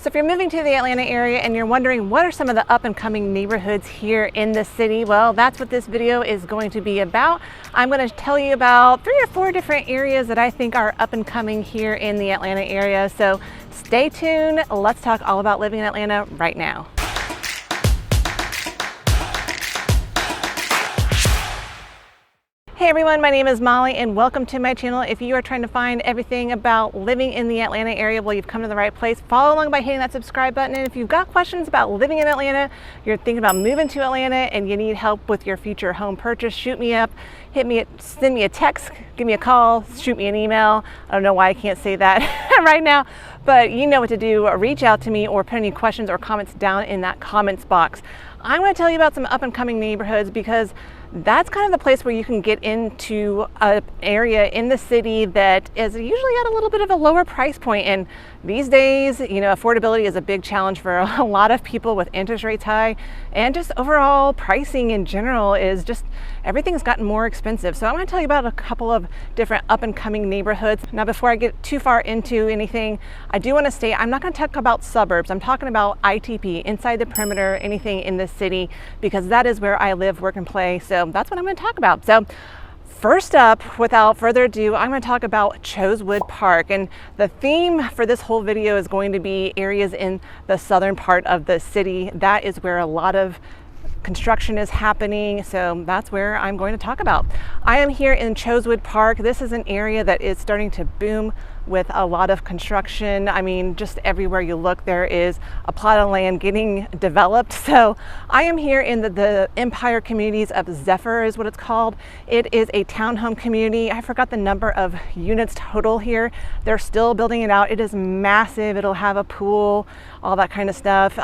So if you're moving to the Atlanta area and you're wondering what are some of the up and coming neighborhoods here in the city, well, that's what this video is going to be about. I'm going to tell you about 3 or 4 different areas that I think are up and coming here in the Atlanta area. So stay tuned. Let's talk all about living in Atlanta right now. Hey everyone, my name is Molly and welcome to my channel. If you are trying to find everything about living in the Atlanta area, well, you've come to the right place. Follow along by hitting that subscribe button. And if you've got questions about living in Atlanta, you're thinking about moving to Atlanta and you need help with your future home purchase, shoot me up, send me a text, give me a call, shoot me an email. I don't know why I can't say that right now, but you know what to do. Reach out to me or put any questions or comments down in that comments box. I'm going to tell you about some up and coming neighborhoods because that's kind of the place where you can get into an area in the city that is usually at a little bit of a lower price point. And these days, you know, affordability is a big challenge for a lot of people with interest rates high, and just overall pricing in general is just, everything's gotten more expensive. So I'm going to tell you about a couple of different up and coming neighborhoods. Now, before I get too far into anything, I do want to state I'm not going to talk about suburbs. I'm talking about ITP, inside the perimeter, anything in the city, because that is where I live, work, and play. So that's what I'm going to talk about. So first up, without further ado, I'm going to talk about Chosewood Park. And the theme for this whole video is going to be areas in the southern part of the city. That is where a lot of construction is happening, so that's where I'm going to talk about. I am here in Chosewood Park. This is an area that is starting to boom with a lot of construction. I mean, just everywhere you look, there is a plot of land getting developed. So I am here in the Empire communities of Zephyr is what it's called. It is a townhome community. I forgot the number of units total here. They're still building it out. It is massive. It'll have a pool, all that kind of stuff.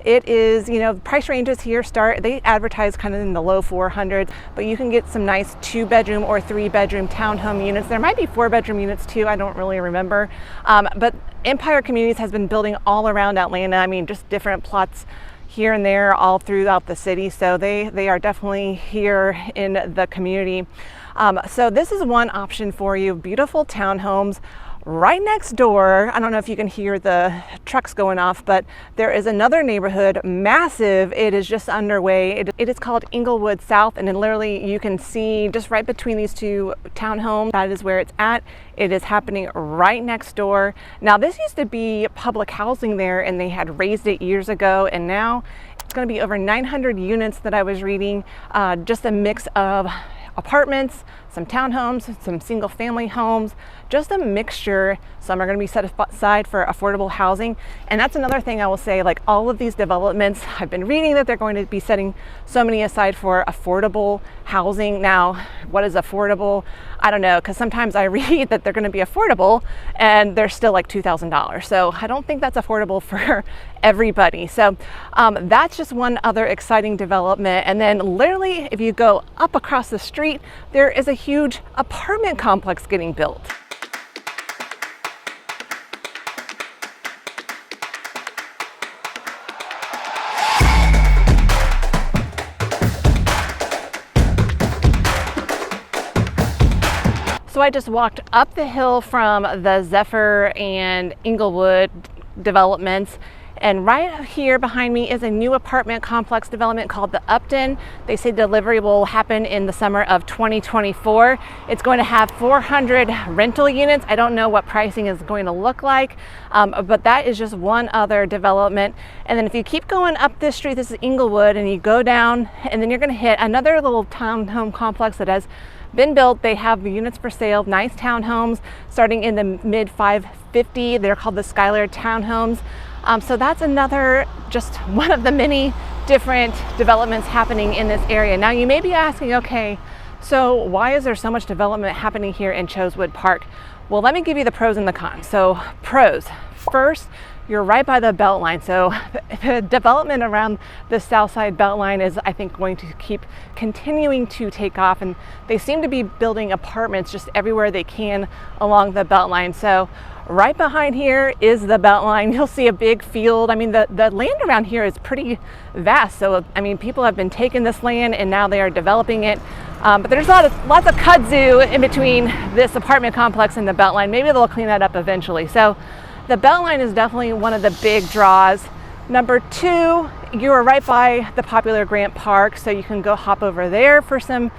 It is, you know, price ranges here start, they advertise kind of in the low 400s, but you can get some nice 2-bedroom or 3-bedroom townhome units. There might be 4-bedroom units too. I don't really remember. But Empire Communities has been building all around Atlanta. I mean, just different plots here and there all throughout the city. So they are definitely here in the community. So this is one option for you. Beautiful townhomes. Right next door, I don't know if you can hear the trucks going off, but there is another neighborhood, massive. It is just underway. It is called Inglewood South, and then literally you can see just right between these 2 townhomes, that is where it's at. It is happening right next door. Now, this used to be public housing there, and they had raised it years ago, and now it's going to be over 900 units that I was reading, just a mix of apartments, some townhomes, some single family homes, just a mixture. Some are going to be set aside for affordable housing. And that's another thing I will say, like all of these developments, I've been reading that they're going to be setting so many aside for affordable housing. Now, what is affordable? I don't know, because sometimes I read that they're going to be affordable and they're still like $2,000. So I don't think that's affordable for everybody. So that's just one other exciting development. And then literally, if you go up across the street, there is a huge apartment complex getting built. So I just walked up the hill from the Zephyr and Inglewood developments, and right here behind me is a new apartment complex development called the Upton. They say delivery will happen in the summer of 2024. It's going to have 400 rental units. I don't know what pricing is going to look like, but that is just one other development. And then if you keep going up this street, this is Inglewood, and you go down, and then you're going to hit another little townhome complex that has been built. They have units for sale, nice townhomes starting in the mid 550. They're called the Skylar townhomes. So that's another, just one of the many different developments happening in this area. Now you may be asking, okay, so why is there so much development happening here in Chosewood Park? Well, let me give you the pros and the cons. So pros, first, you're right by the Beltline. So the development around the south side Beltline is, I think, going to keep continuing to take off, and they seem to be building apartments just everywhere they can along the Beltline. So right behind here is the Beltline. You'll see a big field. I mean, the land around here is pretty vast. So, I mean, people have been taking this land and now they are developing it. But there's lots of kudzu in between this apartment complex and the Beltline. Maybe they'll clean that up eventually. So the Beltline is definitely one of the big draws. Number two, you are right by the popular Grant Park, so you can go hop over there for some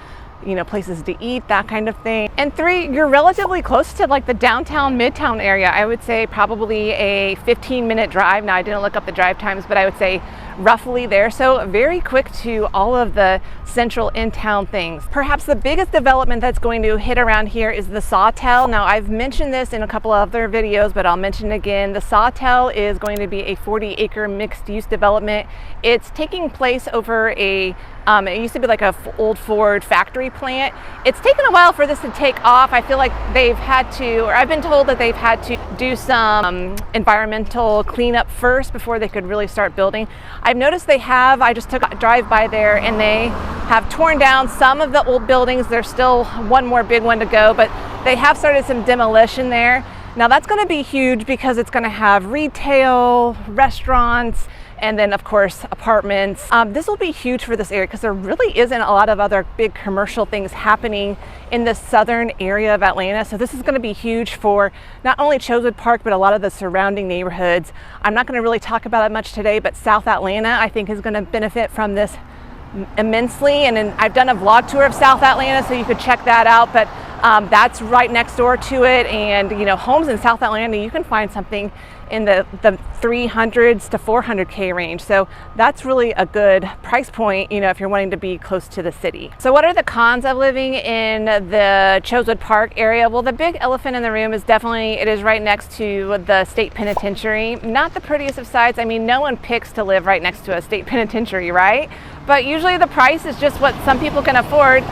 places to eat, that kind of thing. And three, you're relatively close to like the downtown, midtown area. I would say probably a 15-minute drive. Now, I didn't look up the drive times, but I would say roughly there. So very quick to all of the central in-town things. Perhaps the biggest development that's going to hit around here is the Sawtell. Now, I've mentioned this in a couple of other videos, but I'll mention it again. The Sawtell is going to be a 40-acre mixed-use development. It's taking place over it used to be like a old Ford factory plant. It's taken a while for this to take off. I feel like they've had to, or I've been told that they've had to do some environmental cleanup first before they could really start building. I've noticed they have, I just took a drive by there, and they have torn down some of the old buildings. There's still one more big one to go, but they have started some demolition there. Now that's going to be huge because it's going to have retail, restaurants, and then of course apartments. This will be huge for this area because there really isn't a lot of other big commercial things happening in the southern area of Atlanta. So this is going to be huge for not only Chosewood Park, but a lot of the surrounding neighborhoods. I'm not going to really talk about it much today, but South Atlanta I think is going to benefit from this immensely. And then I've done a vlog tour of South Atlanta, so you could check that out. But that's right next door to it, and homes in South Atlanta, you can find something in the 300s to 400K range. So that's really a good price point, if you're wanting to be close to the city. So what are the cons of living in the Chosewood Park area? Well, the big elephant in the room is definitely, it is right next to the state penitentiary. Not the prettiest of sights. I mean, no one picks to live right next to a state penitentiary, right? But usually the price is just what some people can afford.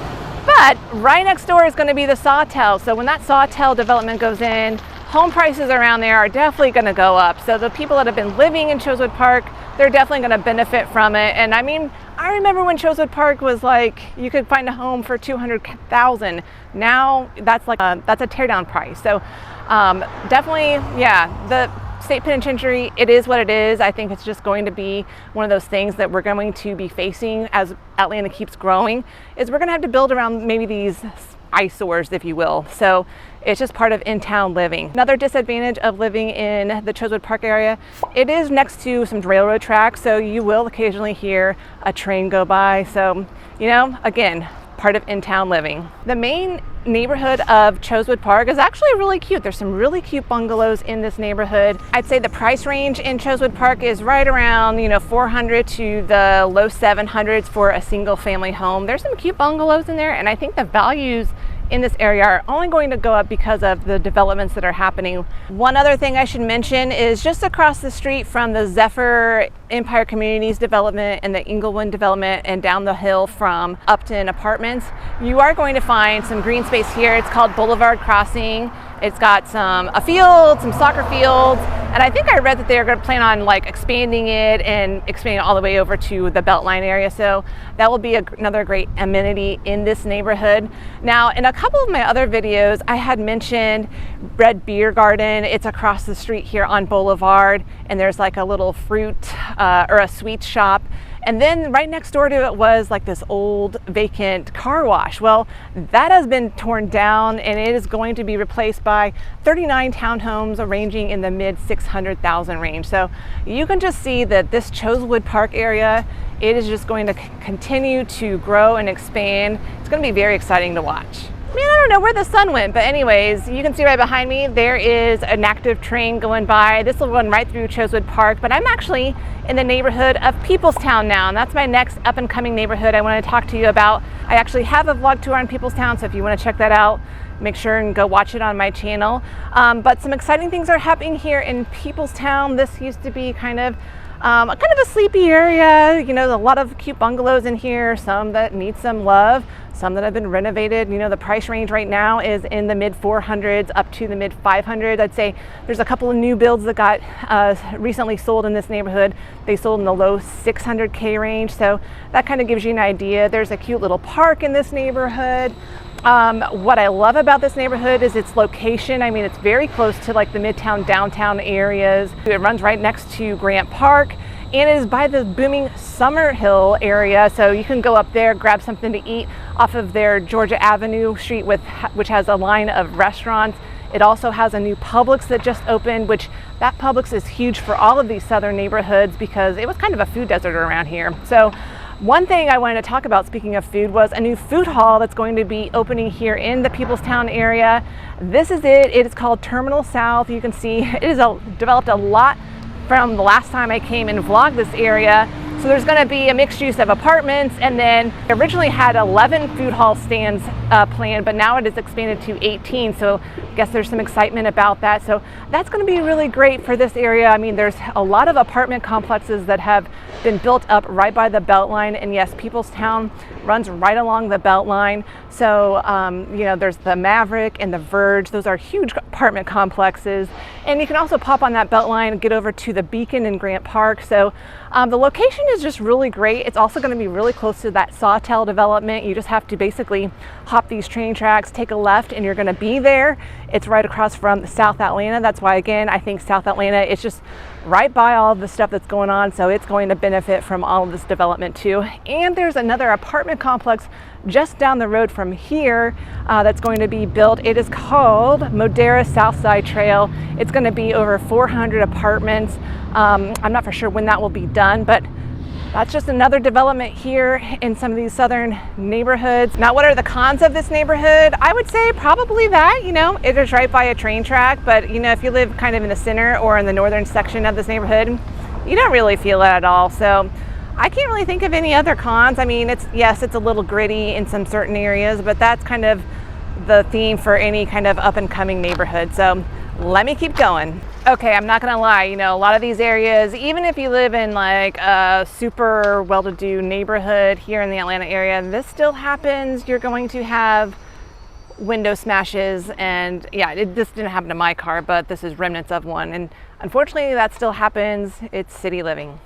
But right next door is going to be the Sawtell. So when that Sawtell development goes in, home prices around there are definitely going to go up. So the people that have been living in Chosewood Park, they're definitely going to benefit from it. And I mean, I remember when Chosewood Park was like, you could find a home for $200,000. Now that's like that's a teardown price. So definitely, yeah, the state penitentiary, it is what it is. I think it's just going to be one of those things that we're going to be facing as Atlanta keeps growing, is we're going to have to build around maybe these eyesores, if you will. So it's just part of in-town living. Another disadvantage of living in the Chosewood Park area, it is next to some railroad tracks, so you will occasionally hear a train go by. So, again, part of in-town living. The main neighborhood of Chosewood Park is actually really cute. There's some really cute bungalows in this neighborhood. I'd say the price range in Chosewood Park is right around, $400 to the low $700s for a single family home. There's some cute bungalows in there, and I think the values in this area are only going to go up because of the developments that are happening. One other thing I should mention is just across the street from the Zephyr Empire Communities development and the Inglewood development, and down the hill from Upton Apartments, you are going to find some green space here. It's called Boulevard Crossing. It's got a field, some soccer fields, and I think I read that they're going to plan on like expanding it and expanding all the way over to the Beltline area. So that will be another great amenity in this neighborhood. Now, in a couple of my other videos, I had mentioned Red Beer Garden. It's across the street here on Boulevard, and there's like a little fruit or a sweet shop. And then right next door to it was like this old vacant car wash. Well, that has been torn down, and it is going to be replaced by 39 townhomes ranging in the mid 600,000 range. So you can just see that this Chosewood Park area, it is just going to continue to grow and expand. It's going to be very exciting to watch. Man, I don't know where the sun went, but anyways, you can see right behind me, there is an active train going by. This will run right through Chosewood Park, but I'm actually in the neighborhood of Peoplestown now, and that's my next up and coming neighborhood I want to talk to you about. I actually have a vlog tour on Peoplestown, so if you want to check that out, make sure and go watch it on my channel. But some exciting things are happening here in Peoplestown. This used to be kind of a sleepy area. A lot of cute bungalows in here, some that need some love, some that have been renovated. The price range right now is in the mid 400s up to the mid 500s. I'd say there's a couple of new builds that got recently sold in this neighborhood. They sold in the low 600K range. So that kind of gives you an idea. There's a cute little park in this neighborhood. What I love about this neighborhood is its location. I mean, it's very close to like the midtown, downtown areas. It runs right next to Grant Park, and it is by the booming Summerhill area. So you can go up there, grab something to eat off of their Georgia Avenue street, which has a line of restaurants. It also has a new Publix that just opened, which that Publix is huge for all of these southern neighborhoods because it was kind of a food desert around here. So one thing I wanted to talk about, speaking of food, was a new food hall that's going to be opening here in the Peoplestown area. This is it. It is called Terminal South. You can see it is developed a lot from the last time I came and vlogged this area. So there's going to be a mixed use of apartments, and then originally had 11 food hall stands planned, but now it is expanded to 18. So I guess there's some excitement about that. So that's going to be really great for this area. I mean, there's a lot of apartment complexes that have been built up right by the Beltline, and yes, Peoplestown runs right along the Beltline. So you know, there's the Maverick and the Verge. Those are huge apartment complexes, and you can also pop on that Beltline and get over to the Beacon in Grant Park. So the location is just really great. It's also going to be really close to that Sawtell development. You just have to basically hop these train tracks, take a left, and you're going to be there. It's right across from South Atlanta. That's why, again, I think South Atlanta is just right by all of the stuff that's going on, so it's going to benefit from all of this development too. And there's another apartment complex just down the road from here that's going to be built. It is called Modera Southside Trail. It's going to be over 400 apartments. I'm not for sure when that will be done, but that's just another development here in some of these southern neighborhoods. Now, what are the cons of this neighborhood? I would say probably that, you know, it is right by a train track, but you know, if you live kind of in the center or in the northern section of this neighborhood, you don't really feel it at all. So I can't really think of any other cons. I mean, yes, it's a little gritty in some certain areas, but that's kind of the theme for any kind of up and coming neighborhood. So let me keep going. Okay, I'm not gonna lie, you know, a lot of these areas, even if you live in like a super well-to-do neighborhood here in the Atlanta area, this still happens. You're going to have window smashes, and yeah, this didn't happen to my car, but this is remnants of one. And unfortunately, that still happens. It's city living.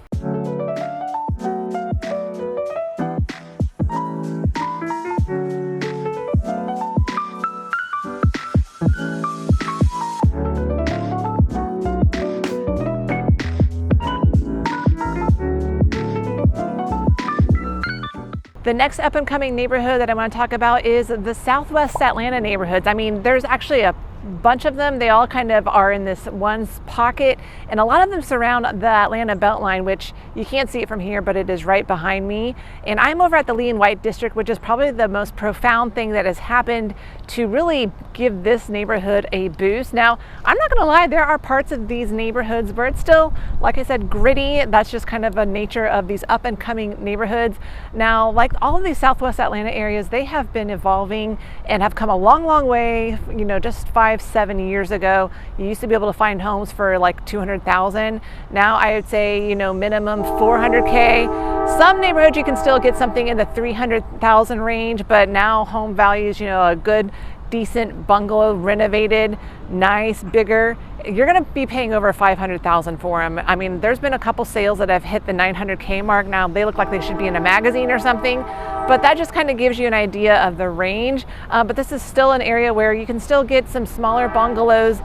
The next up and coming neighborhood that I want to talk about is the Southwest Atlanta neighborhoods. I mean, there's actually a bunch of them. They all kind of are in this one pocket, and a lot of them surround the Atlanta Beltline, which you can't see it from here, but it is right behind me. And I'm over at the Lee and White district, which is probably the most profound thing that has happened to really give this neighborhood a boost. Now, I'm not gonna lie, there are parts of these neighborhoods where it's still, like I said, gritty. That's just kind of a nature of these up and coming neighborhoods. Now, like all of these Southwest Atlanta areas, they have been evolving and have come a long, long way. You know, just 5-7 years ago, you used to be able to find homes for like 200,000. Now I would say, you know, minimum 400K. Some neighborhoods you can still get something in the 300,000 range, but now home values, you know, a good decent bungalow, renovated, nice, bigger, you're going to be paying over 500,000 for them. I mean, there's been a couple sales that have hit the 900K mark. Now they look like they should be in a magazine or something, but that just kind of gives you an idea of the range. But this is still an area where you can still get some smaller bungalows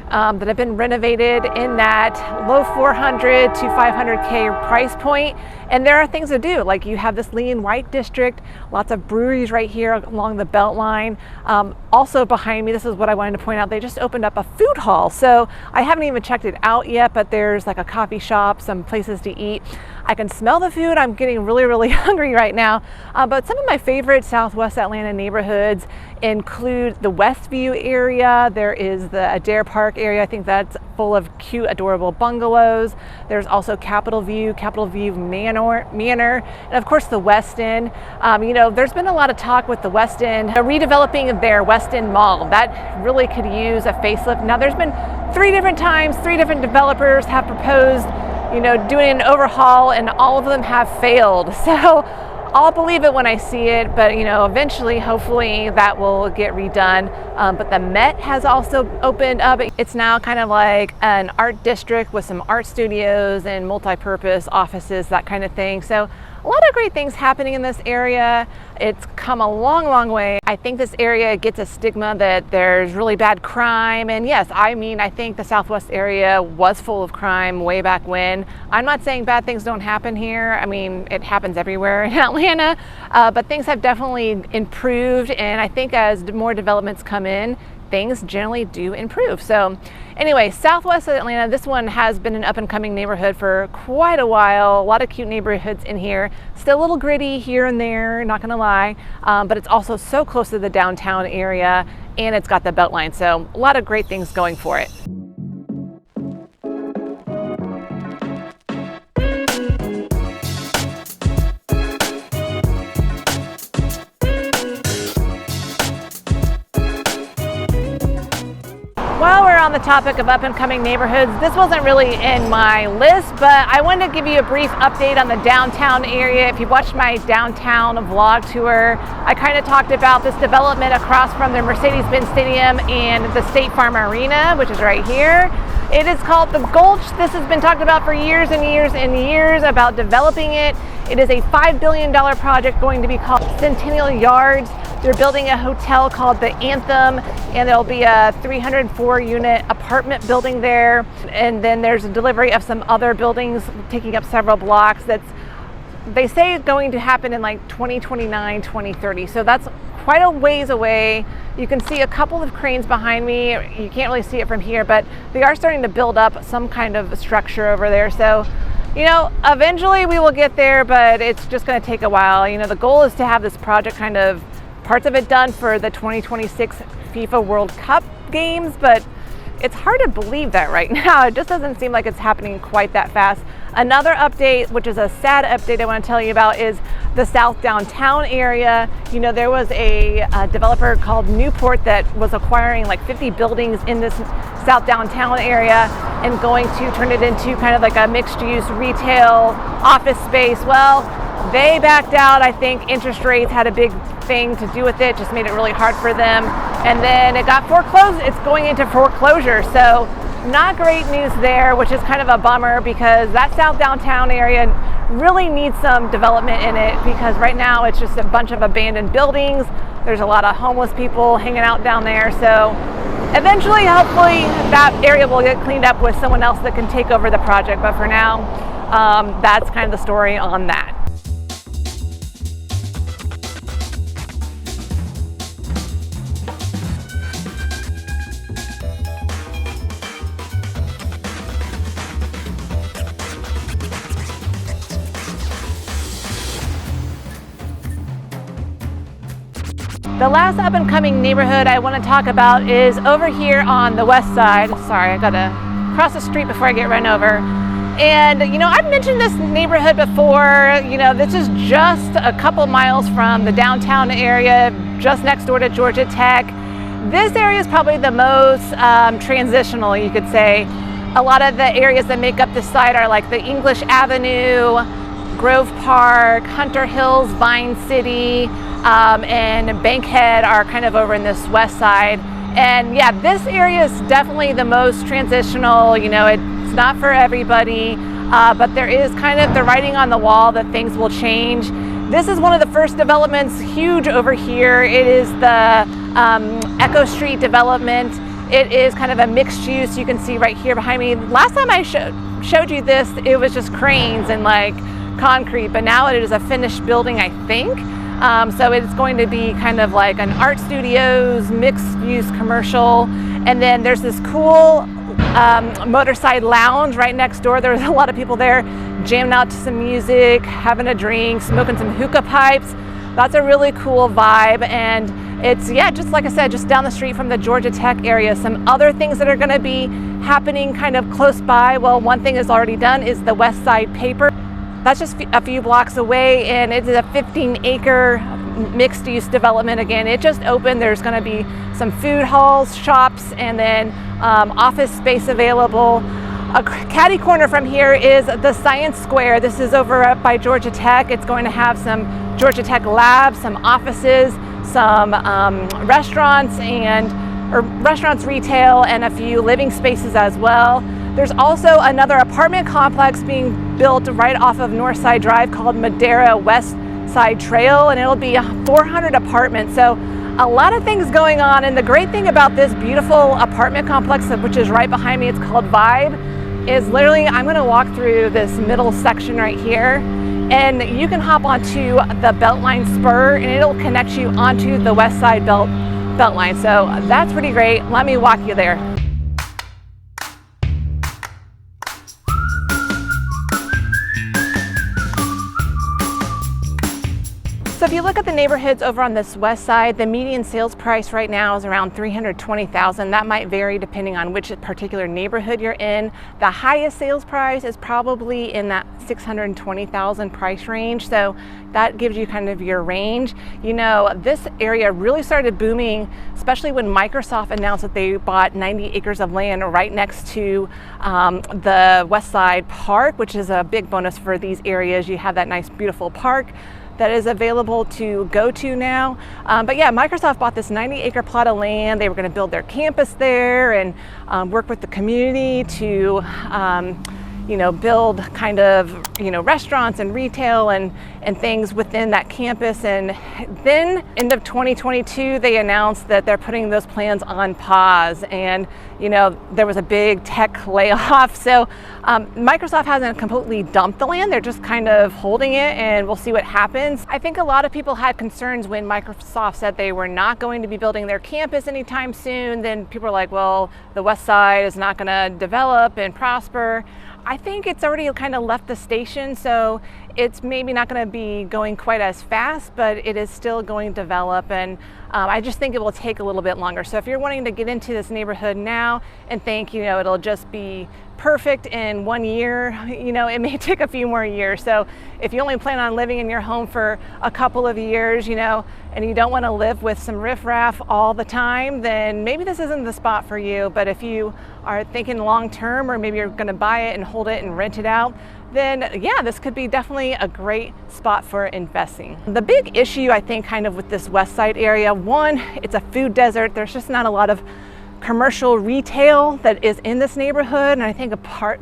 that have been renovated in that low 400 to 500K price point. And there are things to do, like you have this Lee and White district, lots of breweries right here along the Beltline. Also behind me, this is what I wanted to point out, they just opened up a food hall. So I haven't even checked it out yet, but there's like a coffee shop, some places to eat. I can smell the food. I'm getting really, really hungry right now. But some of my favorite Southwest Atlanta neighborhoods include the Westview area. There is the Adair Park area. I think that's full of cute, adorable bungalows. There's also Capitol View Manor, and of course the West End. You know, there's been a lot of talk with the West End redeveloping their West End Mall. That really could use a facelift. Now there's been 3 different times, 3 different developers have proposed, you know, doing an overhaul, and all of them have failed. So I'll believe it when I see it, but you know, eventually, hopefully that will get redone. But the Met has also opened up. It's now kind of like an art district with some art studios and multi-purpose offices, that kind of thing. So a lot of great things happening in this area. It's come a long, long way. I think this area gets a stigma that there's really bad crime. And yes, I mean, I think the Southwest area was full of crime way back when. I'm not saying bad things don't happen here. I mean, it happens everywhere in Atlanta, but things have definitely improved. And I think as more developments come in, things generally do improve. So anyway, southwest of Atlanta, this one has been an up and coming neighborhood for quite a while. A lot of cute neighborhoods in here. Still a little gritty here and there, not gonna lie, but it's also so close to the downtown area, and it's got the Beltline. So a lot of great things going for it. While we're on the topic of up and coming neighborhoods, this wasn't really in my list, but I wanted to give you a brief update on the downtown area. If you watched my downtown vlog tour, I kind of talked about this development across from the Mercedes-Benz Stadium and the State Farm Arena, which is right here. It is called the Gulch. This has been talked about for years and years and years about developing it. It is a $5 billion project going to be called Centennial Yards. They're building a hotel called the Anthem, and there'll be a 304-unit apartment building there. And then there's a delivery of some other buildings taking up several blocks. They say it's going to happen in like 2029, 2030. So that's quite a ways away. You can see a couple of cranes behind me. You can't really see it from here, but they are starting to build up some kind of structure over there. So, you know, eventually we will get there, but it's just going to take a while. You know, the goal is to have this project kind of parts of it done for the 2026 FIFA World Cup games, but it's hard to believe that right now. It just doesn't seem like it's happening quite that fast. Another update, which is a sad update I want to tell you about, is the South Downtown area. You know, there was a developer called Newport that was acquiring like 50 buildings in this South Downtown area and going to turn it into kind of like a mixed-use retail office space. Well, they backed out. I think interest rates had a big thing to do with it, just made it really hard for them. And then it got foreclosed. It's going into foreclosure. So not great news there, which is kind of a bummer because that South Downtown area really needs some development in it because right now it's just a bunch of abandoned buildings. There's a lot of homeless people hanging out down there. So eventually, hopefully, that area will get cleaned up with someone else that can take over the project. But for now, that's kind of the story on that. The last up and coming neighborhood I want to talk about is over here on the west side. Sorry, I gotta cross the street before I get run over. And you know, I've mentioned this neighborhood before. You know, this is just a couple miles from the downtown area, just next door to Georgia Tech. This area is probably the most transitional, you could say. A lot of the areas that make up this site are like the English Avenue, Grove Park, Hunter Hills, Vine City, and Bankhead are kind of over in this west side. And yeah, this area is definitely the most transitional. You know, it's not for everybody, but there is kind of the writing on the wall that things will change. This is one of the first developments, huge over here. It is the Echo Street development. It is kind of a mixed use. You can see right here behind me. Last time I showed you this, it was just cranes and like concrete, but now it is a finished building, I think. So it's going to be kind of like an art studios, mixed use commercial. And then there's this cool motorside lounge right next door. There's a lot of people there jamming out to some music, having a drink, smoking some hookah pipes. That's a really cool vibe. And it's, yeah, just like I said, just down the street from the Georgia Tech area. Some other things that are going to be happening kind of close by. Well, one thing is already done is the West Side Paper. That's just a few blocks away, and it's a 15-acre mixed-use development. Again, it just opened. There's going to be some food halls, shops, and then office space available. A catty corner from here is the Science Square. This is over up by Georgia Tech. It's going to have some Georgia Tech labs, some offices, some restaurants, retail, and a few living spaces as well. There's also another apartment complex being built right off of Northside Drive called Madera West Side Trail, and it'll be 400 apartments. So a lot of things going on. And the great thing about this beautiful apartment complex, which is right behind me, it's called Vibe, is literally I'm going to walk through this middle section right here, and you can hop onto the Beltline spur, and it'll connect you onto the West Side Beltline. So that's pretty great. Let me walk you there. So if you look at the neighborhoods over on this west side, the median sales price right now is around $320,000. That might vary depending on which particular neighborhood you're in. The highest sales price is probably in that $620,000 price range. So that gives you kind of your range. You know, this area really started booming, especially when Microsoft announced that they bought 90 acres of land right next to the West Side Park, which is a big bonus for these areas. You have that nice, beautiful park that is available to go to now. But yeah, Microsoft bought this 90-acre plot of land. They were going to build their campus there and work with the community to you know, build kind of, you know, restaurants and retail and things within that campus. And then end of 2022, they announced that they're putting those plans on pause. And, you know, there was a big tech layoff. So Microsoft hasn't completely dumped the land. They're just kind of holding it, and we'll see what happens. I think a lot of people had concerns when Microsoft said they were not going to be building their campus anytime soon. Then people were like, well, the West Side is not going to develop and prosper. I think it's already kind of left the station, so it's maybe not going to be going quite as fast, but it is still going to develop, and I just think it will take a little bit longer. So if you're wanting to get into this neighborhood now and think, you know, it'll just be perfect in 1 year, you know, it may take a few more years. So if you only plan on living in your home for a couple of years, you know, and you don't want to live with some riffraff all the time, then maybe this isn't the spot for you. But if you are thinking long term, or maybe you're going to buy it and hold it and rent it out, then yeah, this could be definitely a great spot for investing. The big issue, I think, kind of with this West Side area, one, it's a food desert. There's just not a lot of commercial retail that is in this neighborhood, and I think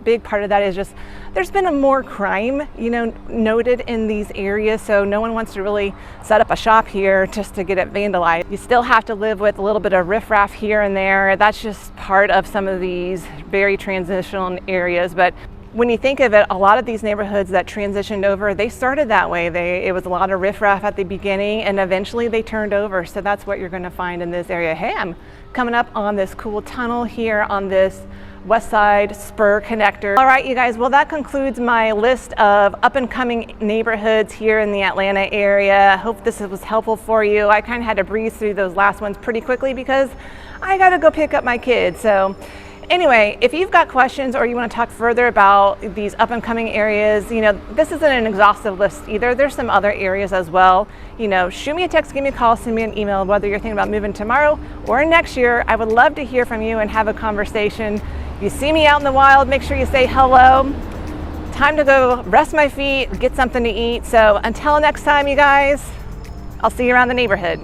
big part of that is just there's been a more crime, you know, noted in these areas, so no one wants to really set up a shop here just to get it vandalized. You still have to live with a little bit of riffraff here and there. That's just part of some of these very transitional areas. But when you think of it, a lot of these neighborhoods that transitioned over, they started that way. It was a lot of riffraff at the beginning, and eventually they turned over. So that's what you're going to find in this area. Hey, I'm coming up on this cool tunnel here on this West Side Spur connector. All right, you guys, well, that concludes my list of up and coming neighborhoods here in the Atlanta area. I hope this was helpful for you. I kind of had to breeze through those last ones pretty quickly because I got to go pick up my kids. So anyway, if you've got questions or you want to talk further about these up and coming areas, you know, this isn't an exhaustive list either. There's some other areas as well. You know, shoot me a text, give me a call, send me an email, whether you're thinking about moving tomorrow or next year. I would love to hear from you and have a conversation. If you see me out in the wild, make sure you say hello. Time to go rest my feet, get something to eat. So until next time, you guys, I'll see you around the neighborhood.